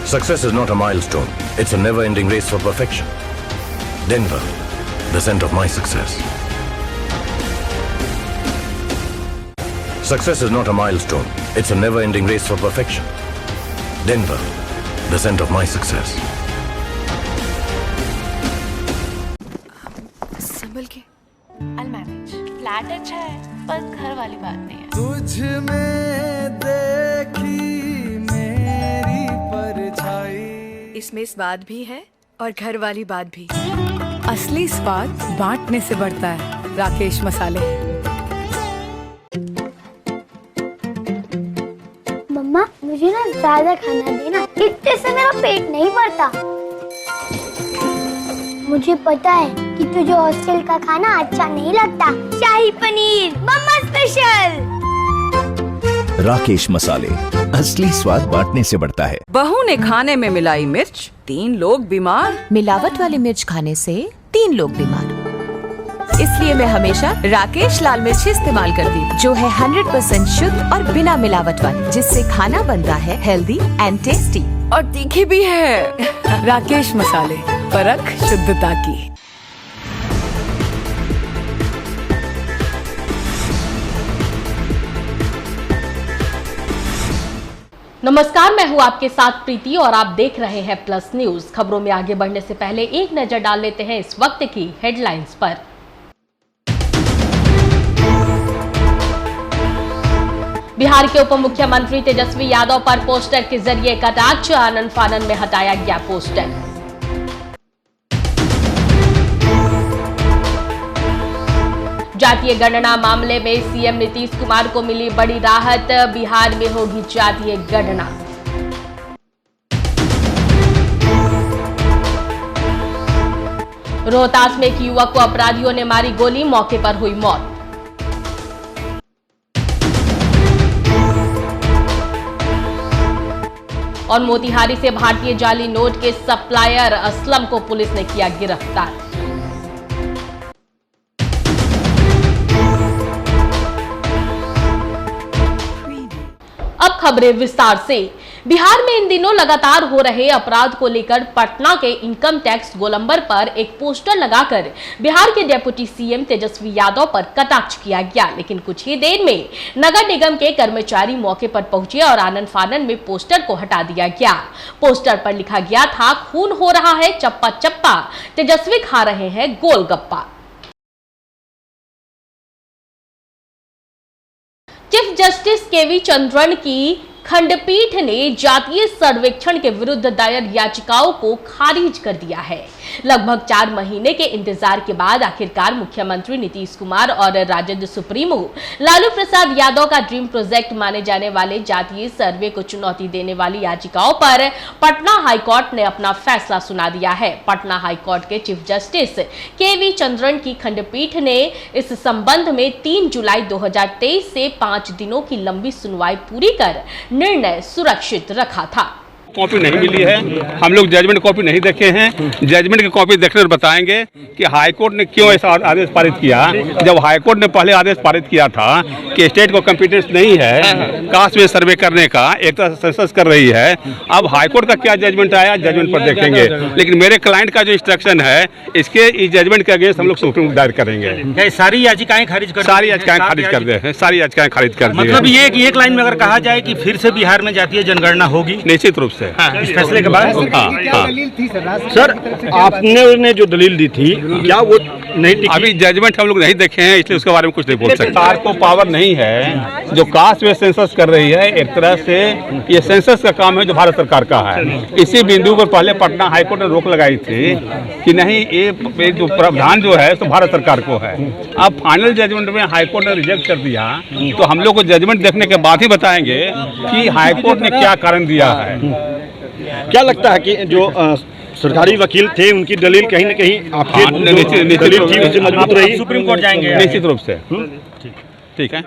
Success is not a milestone. It's a never-ending race for perfection. Denver, the scent of my success. Success is not a milestone. It's a never-ending race for perfection. Denver, the scent of my success. संभल के। I'll manage. Flat अच्छा है, पर घर वाली बात नहीं है। तुझ में देखी मेरी परछाई। इसमें स्वाद भी है और घर वाली बात भी। असली स्वाद बांटने से बढ़ता है। राकेश मसाले। मम्मा मुझे ना ज्यादा खाना देना, इतने से मेरा पेट नहीं भरता। मुझे पता है कि तुझे हॉस्टल का खाना अच्छा नहीं लगता। शाही पनीर मम्मा स्पेशल। राकेश मसाले, असली स्वाद बांटने से बढ़ता है। बहू ने खाने में मिलाई मिर्च, 3 लोग बीमार। मिलावट वाली मिर्च खाने से 3 लोग बीमार। इसलिए मैं हमेशा राकेश लाल मिर्च इस्तेमाल करती हूँ, जो है 100% शुद्ध और बिना मिलावट वाली, जिससे खाना बनता है हेल्दी एंड टेस्टी और तीखी भी है। राकेश मसाले, परख शुद्धता की। नमस्कार, मैं हूं आपके साथ प्रीति और आप देख रहे हैं प्लस न्यूज। खबरों में आगे बढ़ने से पहले एक नजर डाल लेते हैं इस वक्त की हेडलाइंस पर। बिहार के उप मुख्यमंत्री तेजस्वी यादव पर पोस्टर के जरिए कटाक्ष, आनन फानन में हटाया गया पोस्टर। जातीय गणना मामले में सीएम नीतीश कुमार को मिली बड़ी राहत, बिहार में होगी जातीय गणना। रोहतास में एक युवक को अपराधियों ने मारी गोली, मौके पर हुई मौत। और मोतिहारी से भारतीय जाली नोट के सप्लायर असलम को पुलिस ने किया गिरफ्तार। अब खबरें विस्तार से। बिहार में इन दिनों लगातार हो रहे अपराध को लेकर पटना के इनकम टैक्स गोलंबर पर एक पोस्टर लगाकर बिहार के डिप्टी सीएम तेजस्वी यादव पर कटाक्ष किया गया, लेकिन कुछ ही देर में नगर निगम के कर्मचारी मौके पर पहुंचे और आनन फानन में पोस्टर को हटा दिया गया। पोस्टर पर लिखा गया था, खून हो रहा है चप्पा चप्पा, तेजस्वी खा रहे हैं गोलगप्पा। चीफ जस्टिस केवी चंद्रन की खंडपीठ ने जातीय सर्वेक्षण के विरुद्ध दायर याचिकाओं को खारिज कर दिया है। लगभग 4 महीने के इंतजार के बाद आखिरकार मुख्यमंत्री नीतीश कुमार और राजद सुप्रीमो लालू प्रसाद यादव का ड्रीम प्रोजेक्ट माने जाने वाले जातीय सर्वे को चुनौती देने वाली याचिकाओं पर पटना हाईकोर्ट ने अपना फैसला सुना दिया है। पटना हाईकोर्ट के चीफ जस्टिस केवी चंद्रन की खंडपीठ ने इस संबंध में 3 जुलाई 2023 से 5 दिनों की लंबी सुनवाई पूरी कर निर्णय सुरक्षित रखा था। कॉपी नहीं मिली है, हम लोग जजमेंट कॉपी नहीं देखे हैं। जजमेंट की कॉपी देखने पर बताएंगे कि हाईकोर्ट ने क्यों ऐसा आदेश पारित किया। जब हाईकोर्ट ने पहले आदेश पारित किया था कि स्टेट को कॉम्पिटेंस नहीं है कास्ट में सर्वे करने का, एक तरह से सेंसस कर रही है। अब हाईकोर्ट का क्या जजमेंट आया, जजमेंट पर देखेंगे। लेकिन मेरे क्लाइंट का जो इंस्ट्रक्शन है, इसके इस जजमेंट के अगेंस्ट हम लोग सुप्रीम दायर करेंगे। सारी याचिकाएं खारिज कर सारी याचिकाएं खारिज कर दे हैं, सारी याचिकाएं खारिज कर दी। मतलब ये कि एक लाइन में अगर कहा जाए कि फिर से बिहार में जातीय जनगणना होगी, निश्चित रूप से इस फैसले के बाद। सर, आपने जो दलील दी थी, क्या वो नहीं टिकी? अभी जजमेंट हम लोग नहीं देखे हैं, इसलिए उसके बारे में कुछ नहीं बोल सकते। सरकार को पावर नहीं है जो कास्ट में सेंसस कर रही है। एक तरह से ये सेंसस का काम है जो भारत सरकार का है। इसी बिंदु पर पहले पटना हाईकोर्ट ने रोक लगाई थी कि नहीं, ये जो प्रावधान जो है तो भारत सरकार को है। अब फाइनल जजमेंट में हाईकोर्ट ने रिजेक्ट कर दिया, तो हम लोग को जजमेंट देखने के बाद ही बताएंगे कि हाईकोर्ट ने क्या कारण दिया है। क्या लगता है कि जो सरकारी वकील थे उनकी दलील कहीं न कहीं आपकी दलील थी उससे मजबूत रही? सुप्रीम कोर्ट जाएंगे निश्चित रूप से। ठीक है।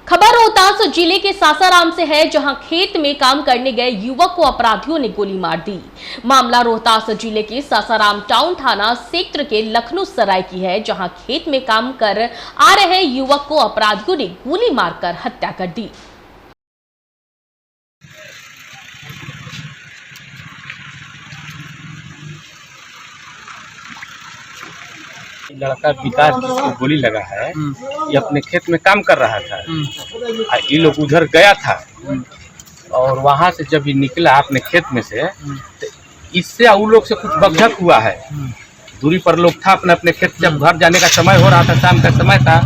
खबर रोहतास जिले के सासाराम से है, जहां खेत में काम करने गए युवक को अपराधियों ने गोली मार दी। मामला रोहतास जिले के सासाराम टाउन थाना क्षेत्र के लखनऊ सराय की है, जहां खेत में काम कर आ रहे युवक को अपराधियों ने गोली मारकर हत्या कर दी। लड़का विकास जिसको गोली लगा है ये अपने खेत में काम कर रहा था और ये लोग उधर गया था और वहाँ से जब ये निकला अपने खेत में से तो इससे उन लोग से कुछ बकझक हुआ है। दूरी पर लोग था अपने अपने खेत, जब घर जाने का समय हो रहा था, शाम का समय था,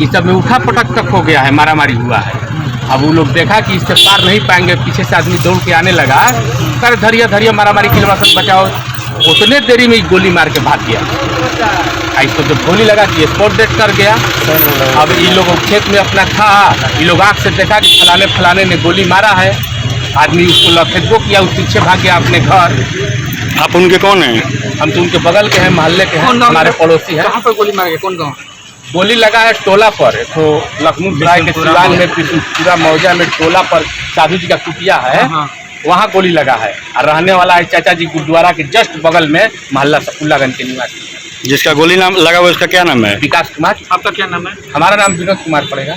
इस सब में उठा पटक तक हो गया है, मारामारी हुआ है। अब वो लोग देखा कि इससे पार नहीं पाएंगे, पीछे से आदमी दौड़ के आने लगा, कर धरिया धरिया मारामारी के लिए सब बचाओ, उतने देरी में गोली मार के भाग गया। इसको जब गोली लगा कि स्पॉट डेड कर गया। अब ये लोग खेत में अपना था, ये लोग आँख से देखा कि फलाने फलाने ने गोली मारा है, आदमी उसको लफेदो किया, उस पीछे भाग गया अपने घर। आप उनके कौन हैं? हम तो उनके बगल के हैं, मोहल्ले के हैं, हमारे पड़ोसी हैं। कहाँ पर गोली मार के कौन गाँव? गोली लगा है टोला पर, तो लखनऊ सराय के सिवान में पूरा मौजा में टोला पर साधु जी का कुटिया है, वहाँ गोली लगा है। और रहने वाला है चाचा जी गुरुद्वारा के जस्ट बगल में मोहल्ला सकुल्लागंज के निवासी। जिसका गोली नाम लगा हुआ उसका क्या नाम है? विकास कुमार। आपका क्या नाम है? हमारा नाम विनोद कुमार पड़ेगा।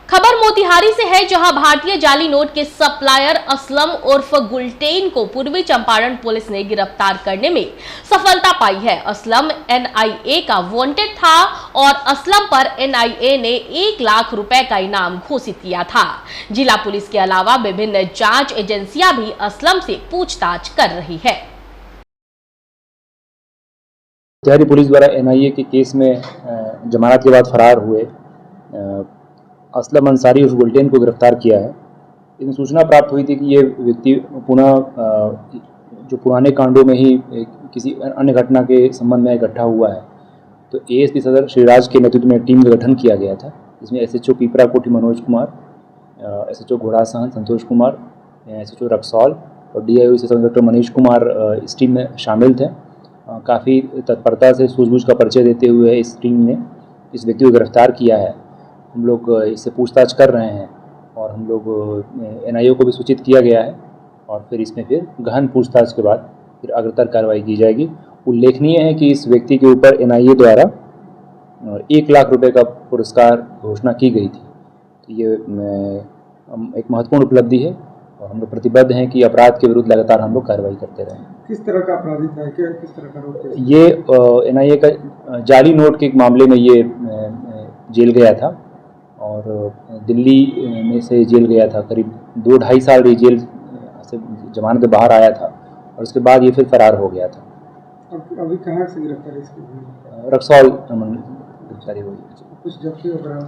खबर मोतिहारी से है, जहां भारतीय जाली नोट के सप्लायर असलम उर्फ गुलटेन को पूर्वी चंपारण पुलिस ने गिरफ्तार करने में सफलता पाई है। असलम एनआईए का वांटेड था और असलम पर एनआईए ने 1 लाख रुपए का इनाम घोषित किया था। जिला पुलिस के अलावा विभिन्न जांच एजेंसियां भी असलम से पूछताछ कर रही है। मोतिहारी पुलिस द्वारा एनआईए के केस में जमानत के बाद फरार हुए असलम अंसारी उर्फ गुलटेन को गिरफ्तार किया है। इसमें सूचना प्राप्त हुई थी कि ये व्यक्ति पुनः जो पुराने कांडों में ही किसी अन्य घटना के संबंध में इकट्ठा हुआ है। तो एएसपी सदर श्रीराज के नेतृत्व में टीम का गठन किया गया था। इसमें एसएचओ पीपरा कोठी मनोज कुमार, एसएचओ घोड़ासहन संतोष कुमार, एसएचओ रक्सौल और डीआईओ से इंस्पेक्टर मनीष कुमार इस टीम में शामिल थे। काफ़ी तत्परता से सूझबूझ का परिचय देते हुए इस टीम ने इस व्यक्ति को गिरफ्तार किया है। हम लोग इससे पूछताछ कर रहे हैं और हम लोग एनआईए को भी सूचित किया गया है और फिर इसमें फिर गहन पूछताछ के बाद फिर अग्रतर कार्रवाई की जाएगी। उल्लेखनीय है कि इस व्यक्ति के ऊपर एनआईए द्वारा 1 लाख रुपए का पुरस्कार घोषणा की गई थी। तो ये एक महत्वपूर्ण उपलब्धि है और हम लोग प्रतिबद्ध हैं कि अपराध के विरुद्ध लगातार हम लोग कार्रवाई करते रहें। किस तरह का अपराधी था, किस तरह का रोक? ये एनआईए का जाली नोट के एक मामले में ये जेल गया था और दिल्ली में से जेल गया था। करीब 2-2.5 साल ये जेल से जमानत से बाहर आया था और उसके बाद ये फिर फरार हो गया था। अभी कहाँ से गिरफ्तारी इसकी? रक्सौल गिरफ्तारी हुई। कुछ जब्ती वगैरह?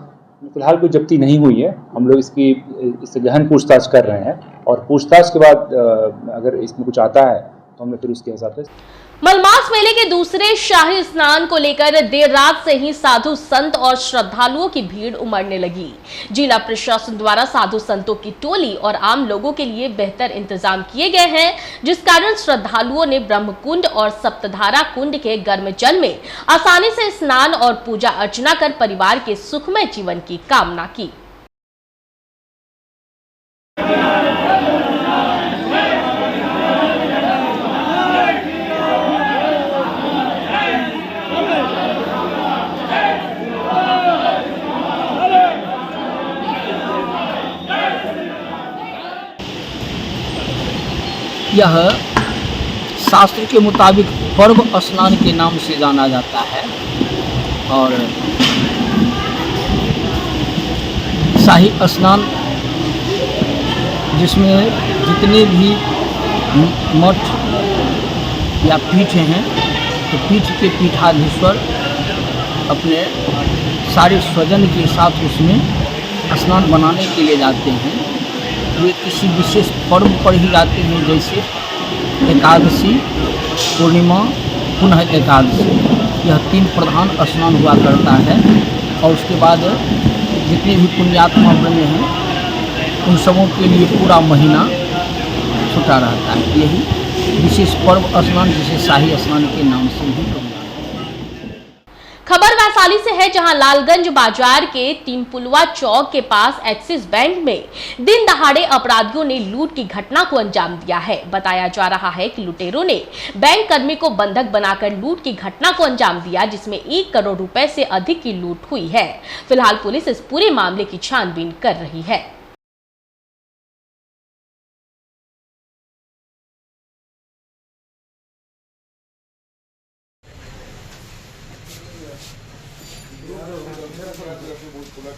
फिलहाल कोई जब्ती नहीं हुई है। हम लोग इससे गहन पूछताछ कर रहे हैं और पूछताछ के बाद अगर इसमें कुछ आता है तो हम लोग फिर उसके हिसाब से। मलमास मेले के दूसरे शाही स्नान को लेकर देर रात से ही साधु संत और श्रद्धालुओं की भीड़ उमड़ने लगी। जिला प्रशासन द्वारा साधु संतों की टोली और आम लोगों के लिए बेहतर इंतजाम किए गए हैं, जिस कारण श्रद्धालुओं ने ब्रह्मकुंड और सप्तधारा कुंड के गर्म जल में आसानी से स्नान और पूजा अर्चना कर परिवार के सुखमय जीवन की कामना की। यह शास्त्र के मुताबिक पर्व स्नान के नाम से जाना जाता है और शाही स्नान जिसमें जितने भी मठ या पीठ हैं तो पीठ के पीठाधीश्वर अपने सारे स्वजन के साथ उसमें स्नान बनाने के लिए जाते हैं। वे किसी विशेष पर्व पर ही जाते हैं, जैसे एकादशी, पूर्णिमा, पुनः एकादशी। यह 3 प्रधान स्नान हुआ करता है और उसके बाद जितने भी पुण्यात्मा बने हैं उन सबों के लिए पूरा महीना छूटा रहता है। यही विशेष पर्व स्नान जिसे शाही स्नान के नाम से भी लोग। खबर वैशाली से है, जहां लालगंज बाजार के तीनपुलवा चौक के पास एक्सिस बैंक में दिन दहाड़े अपराधियों ने लूट की घटना को अंजाम दिया है। बताया जा रहा है कि लुटेरों ने बैंक कर्मी को बंधक बनाकर लूट की घटना को अंजाम दिया, जिसमें 1 करोड़ रुपए से अधिक की लूट हुई है। फिलहाल पुलिस इस पूरे मामले की छानबीन कर रही है। खबर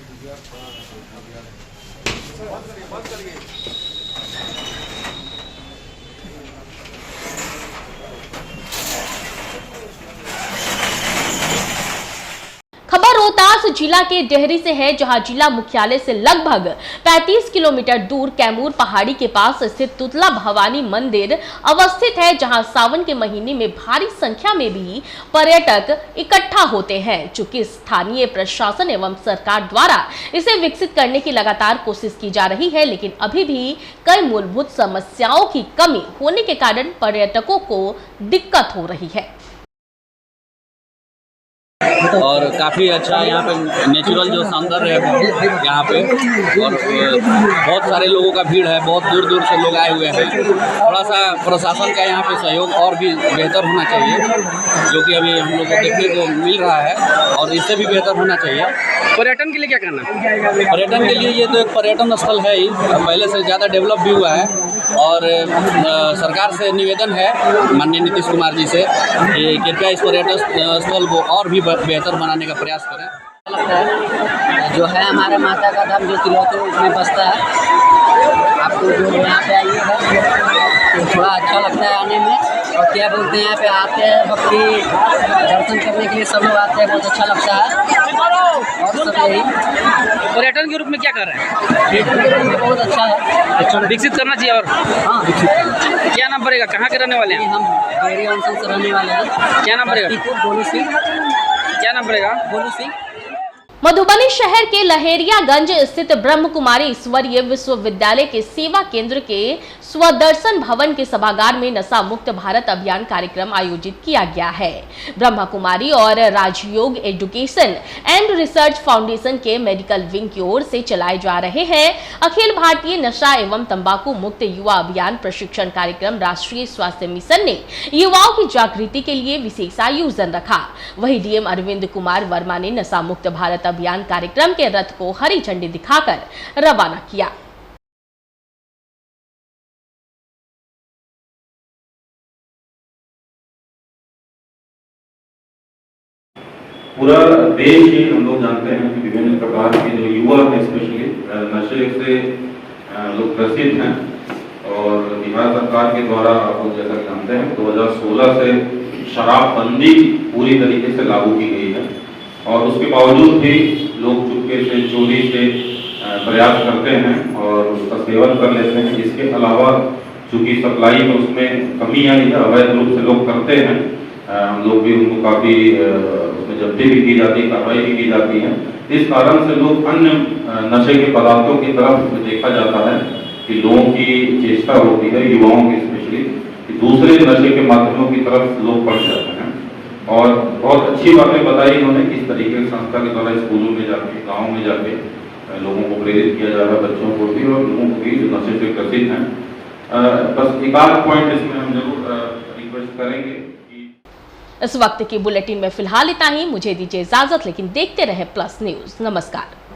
रोहतास जिला के डेहरी से है, जहां जिला मुख्यालय से लगभग 35 किलोमीटर दूर कैमूर पहाड़ी के पास स्थित तुतला भवानी मंदिर अवस्थित है, जहां सावन के महीने में भारी संख्या में भी पर्यटक इकट्ठा होते हैं। चूंकि स्थानीय प्रशासन एवं सरकार द्वारा इसे विकसित करने की लगातार कोशिश की जा रही है, लेकिन अभी भी कई मूलभूत समस्याओं की कमी होने के कारण पर्यटकों को दिक्कत हो रही है। और काफ़ी अच्छा यहाँ पे नेचुरल जो सौंदर्य है यहाँ पे, और बहुत सारे लोगों का भीड़ है, बहुत दूर दूर से लोग आए हुए हैं। थोड़ा सा प्रशासन का यहाँ पे सहयोग और भी बेहतर होना चाहिए, जो कि अभी हम लोग को देखने को मिल रहा है, और इससे भी बेहतर होना चाहिए। पर्यटन के लिए क्या करना है? पर्यटन के लिए ये तो एक पर्यटन स्थल है ही, पहले से ज़्यादा डेवलप भी हुआ है, और सरकार से निवेदन है माननीय नीतीश कुमार जी से कि कृपया इस पर्यटन स्थल को और भी बेहतर बनाने का प्रयास करें। जो है हमारा माता का धाम जो तिलौती में बसता है, आपको जो यहाँ पे आइएगा तो थोड़ा अच्छा लगता है आने में। और क्या बोलते हैं, यहाँ पे आते हैं भक्ति दर्शन करने के लिए सब लोग आते हैं, बहुत अच्छा लगता है। और सब यही पर्यटन के रूप में क्या कर रहे हैं? पर्यटन के रूप में बहुत अच्छा है, अच्छा विकसित करना चाहिए। और हाँ विकसित करना चाहिए। क्या नाम पड़ेगा, कहाँ के रहने वाले हैं? हम डेहरी अंचल से रहने वाले हैं। क्या नाम पड़ेगा? गोलू सिंह। क्या नाम पड़ेगा? गोलू सिंह। मधुबनी शहर के लहेरियागंज स्थित ब्रह्म कुमारी ईश्वरीय विश्वविद्यालय के सेवा केंद्र के स्वदर्शन भवन के सभागार में नशा मुक्त भारत अभियान कार्यक्रम आयोजित किया गया है। ब्रह्म कुमारी और राजयोग एजुकेशन एंड रिसर्च फाउंडेशन के मेडिकल विंग की ओर से चलाए जा रहे हैं अखिल भारतीय नशा एवं तंबाकू मुक्त युवा अभियान प्रशिक्षण कार्यक्रम राष्ट्रीय स्वास्थ्य मिशन ने युवाओं की जागृति के लिए विशेष आयोजन रखा। वहीं डीएम अरविंद कुमार वर्मा ने नशा मुक्त भारत अभियान कार्यक्रम के रथ को हरी झंडी दिखाकर रवाना किया। पूरा देश ही हम लोग जानते हैं कि विभिन्न प्रकार के जो युवा हैं स्पेशली नशे से लोग ग्रसित हैं, और बिहार सरकार के द्वारा आप लोग जैसा जानते हैं 2016 से शराबबंदी पूरी तरीके से लागू की गई है, और उसके बावजूद भी लोग चुपके से चोरी से प्रयास करते हैं और उसका सेवन कर लेते हैं। इसके अलावा चूँकि सप्लाई में उसमें कमी आई है, अवैध रूप से लोग करते हैं, हम लोग भी उनको काफ़ी उसमें जब्ती भी की जाती है, कार्रवाई भी की जाती है। इस कारण से लोग अन्य नशे के पदार्थों की तरफ देखा जाता है कि लोगों की चेष्टा होती है, युवाओं की स्पेशली, कि दूसरे नशे के माध्यमों की तरफ लोग बढ़ जाते हैं। और बहुत अच्छी बातें बताई इन्होंने, किस तरीके से संस्था के द्वारा स्कूलों में जाके, गाँव में जाके लोगों को प्रेरित किया जा रहा है, बच्चों को भी और लोगों को भी जो नशे से ग्रसित हैं। बस एक आध पॉइंट इसमें हम जरूर रिक्वेस्ट करेंगे। इस वक्त की बुलेटिन में फिलहाल इतना ही। मुझे दीजिए इजाजत, लेकिन देखते रहे प्लस न्यूज। नमस्कार।